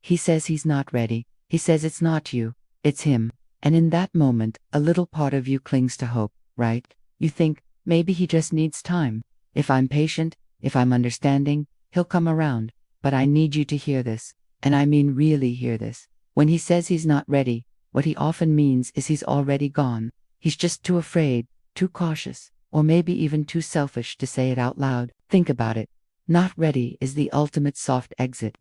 He says he's not ready. He says it's not you, it's him. And in that moment, a little part of you clings to hope, right? You think, maybe he just needs time. If I'm patient, if I'm understanding, he'll come around. But I need you to hear this. And I mean really hear this. When he says he's not ready, what he often means is he's already gone. He's just too afraid, too cautious, or maybe even too selfish to say it out loud. Think about it. Not ready is the ultimate soft exit.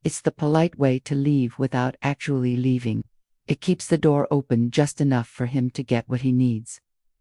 It's the polite way to leave without actually leaving. It keeps the door open just enough for him to get what he needs,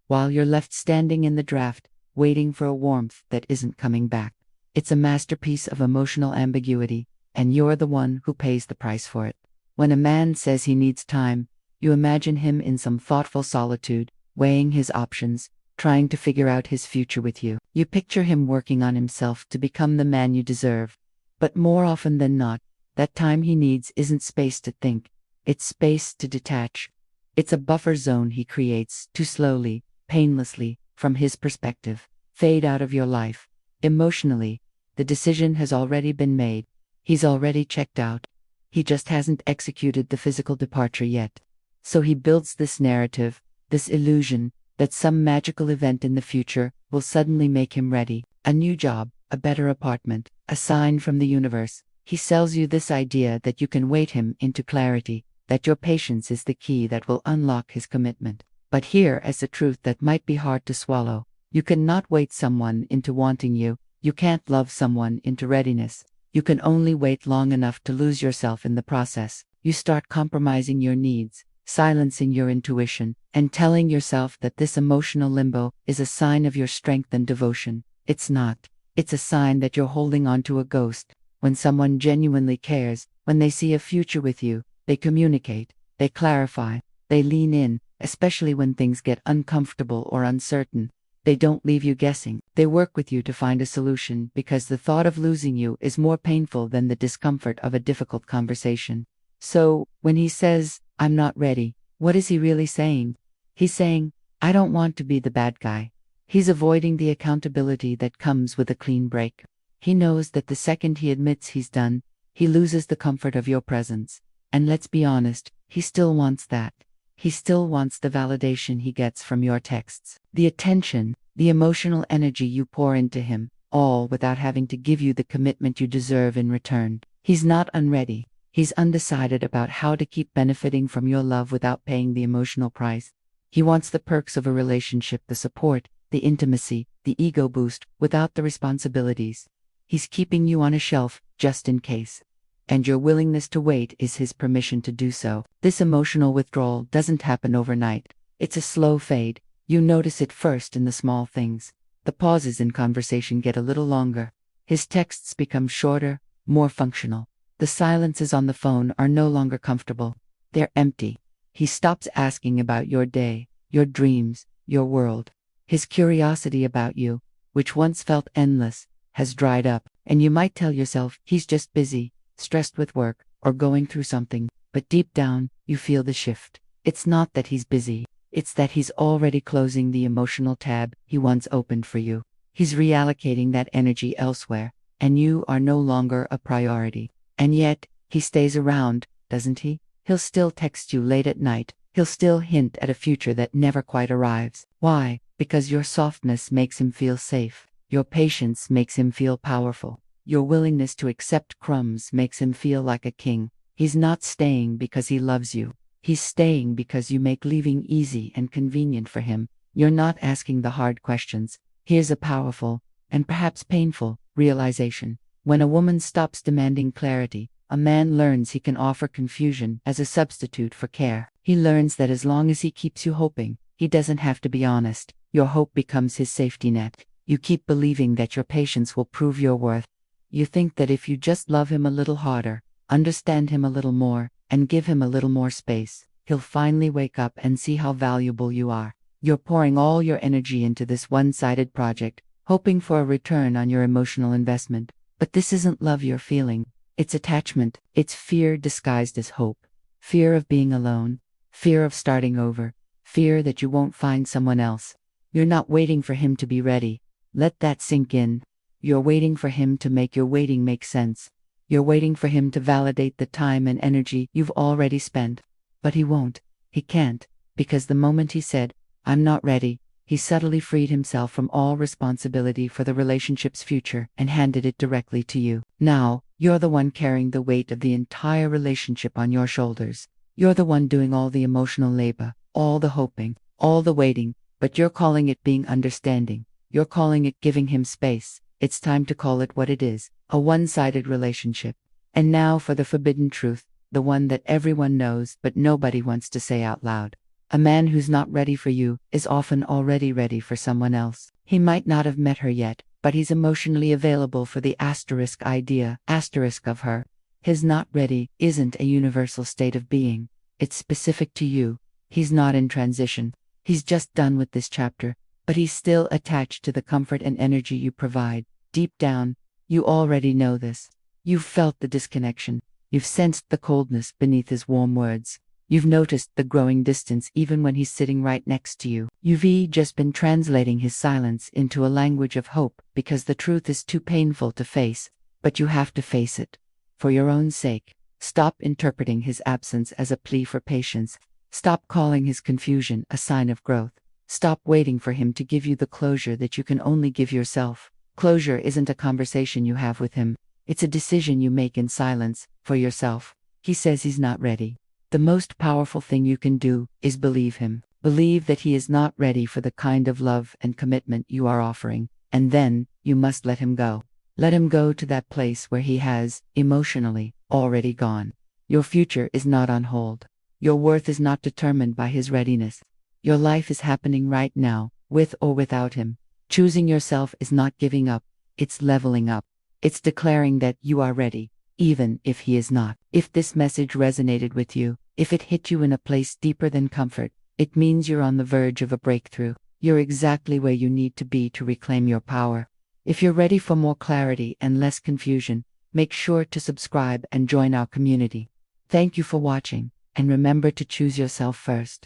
while you're left standing in the draft, waiting for a warmth that isn't coming back. It's a masterpiece of emotional ambiguity, and you're the one who pays the price for it. When a man says he needs time, you imagine him in some thoughtful solitude, weighing his options, trying to figure out his future with you. You picture him working on himself to become the man you deserve. But more often than not, that time he needs isn't space to think. It's space to detach. It's a buffer zone he creates to slowly, painlessly, from his perspective, fade out of your life. Emotionally, the decision has already been made. He's already checked out. He just hasn't executed the physical departure yet. So he builds this narrative, this illusion, that some magical event in the future will suddenly make him ready. A new job, a better apartment, a sign from the universe. He sells you this idea that you can wait him into clarity, that your patience is the key that will unlock his commitment. But here is a truth that might be hard to swallow. You cannot wait someone into wanting you. You can't love someone into readiness. You can only wait long enough to lose yourself in the process. You start compromising your needs, silencing your intuition, and telling yourself that this emotional limbo is a sign of your strength and devotion. It's not. It's a sign that you're holding on to a ghost. When someone genuinely cares, when they see a future with you, they communicate, they clarify, they lean in, especially when things get uncomfortable or uncertain. They don't leave you guessing. They work with you to find a solution because the thought of losing you is more painful than the discomfort of a difficult conversation. So, when he says, "I'm not ready," what is he really saying? He's saying, "I don't want to be the bad guy." He's avoiding the accountability that comes with a clean break. He knows that the second he admits he's done, he loses the comfort of your presence. And let's be honest, he still wants that. He still wants the validation he gets from your texts, the attention, the emotional energy you pour into him, all without having to give you the commitment you deserve in return. He's not unready. He's undecided about how to keep benefiting from your love without paying the emotional price. He wants the perks of a relationship, the support, the intimacy, the ego boost, without the responsibilities. He's keeping you on a shelf, just in case. And your willingness to wait is his permission to do so. This emotional withdrawal doesn't happen overnight. It's a slow fade. You notice it first in the small things. The pauses in conversation get a little longer. His texts become shorter, more functional. The silences on the phone are no longer comfortable. They're empty. He stops asking about your day, your dreams, your world. His curiosity about you, which once felt endless, has dried up. And you might tell yourself he's just busy, stressed with work, or going through something, but deep down, you feel the shift. It's not that he's busy, it's that he's already closing the emotional tab he once opened for you. He's reallocating that energy elsewhere, and you are no longer a priority. And yet, he stays around, doesn't he? He'll still text you late at night, he'll still hint at a future that never quite arrives. Why? Because your softness makes him feel safe. Your patience makes him feel powerful. Your willingness to accept crumbs makes him feel like a king. He's not staying because he loves you. He's staying because you make leaving easy and convenient for him. You're not asking the hard questions. Here's a powerful, and perhaps painful, realization. When a woman stops demanding clarity, a man learns he can offer confusion as a substitute for care. He learns that as long as he keeps you hoping, he doesn't have to be honest. Your hope becomes his safety net. You keep believing that your patience will prove your worth. You think that if you just love him a little harder, understand him a little more, and give him a little more space, he'll finally wake up and see how valuable you are. You're pouring all your energy into this one-sided project, hoping for a return on your emotional investment. But this isn't love you're feeling. It's attachment. It's fear disguised as hope. Fear of being alone. Fear of starting over. Fear that you won't find someone else. You're not waiting for him to be ready. Let that sink in. You're waiting for him to make your waiting make sense. You're waiting for him to validate the time and energy you've already spent. But he won't. He can't. Because the moment he said, "I'm not ready," he subtly freed himself from all responsibility for the relationship's future and handed it directly to you. Now, you're the one carrying the weight of the entire relationship on your shoulders. You're the one doing all the emotional labor, all the hoping, all the waiting, but you're calling it being understanding. You're calling it giving him space. It's time to call it what it is, a one-sided relationship. And now for the forbidden truth, the one that everyone knows but nobody wants to say out loud. A man who's not ready for you is often already ready for someone else. He might not have met her yet, but he's emotionally available for the idea of her. His not ready isn't a universal state of being. It's specific to you. He's not in transition. He's just done with this chapter, but he's still attached to the comfort and energy you provide. Deep down, you already know this. You've felt the disconnection. You've sensed the coldness beneath his warm words. You've noticed the growing distance even when he's sitting right next to you. You've just been translating his silence into a language of hope because the truth is too painful to face, but you have to face it. For your own sake, stop interpreting his absence as a plea for patience. Stop calling his confusion a sign of growth. Stop waiting for him to give you the closure that you can only give yourself. Closure isn't a conversation you have with him. It's a decision you make in silence, for yourself. He says he's not ready. The most powerful thing you can do is believe him. Believe that he is not ready for the kind of love and commitment you are offering, and then you must let him go. Let him go to that place where he has, emotionally, already gone. Your future is not on hold. Your worth is not determined by his readiness. Your life is happening right now, with or without him. Choosing yourself is not giving up, it's leveling up. It's declaring that you are ready, even if he is not. If this message resonated with you, if it hit you in a place deeper than comfort, it means you're on the verge of a breakthrough. You're exactly where you need to be to reclaim your power. If you're ready for more clarity and less confusion, make sure to subscribe and join our community. Thank you for watching, and remember to choose yourself first.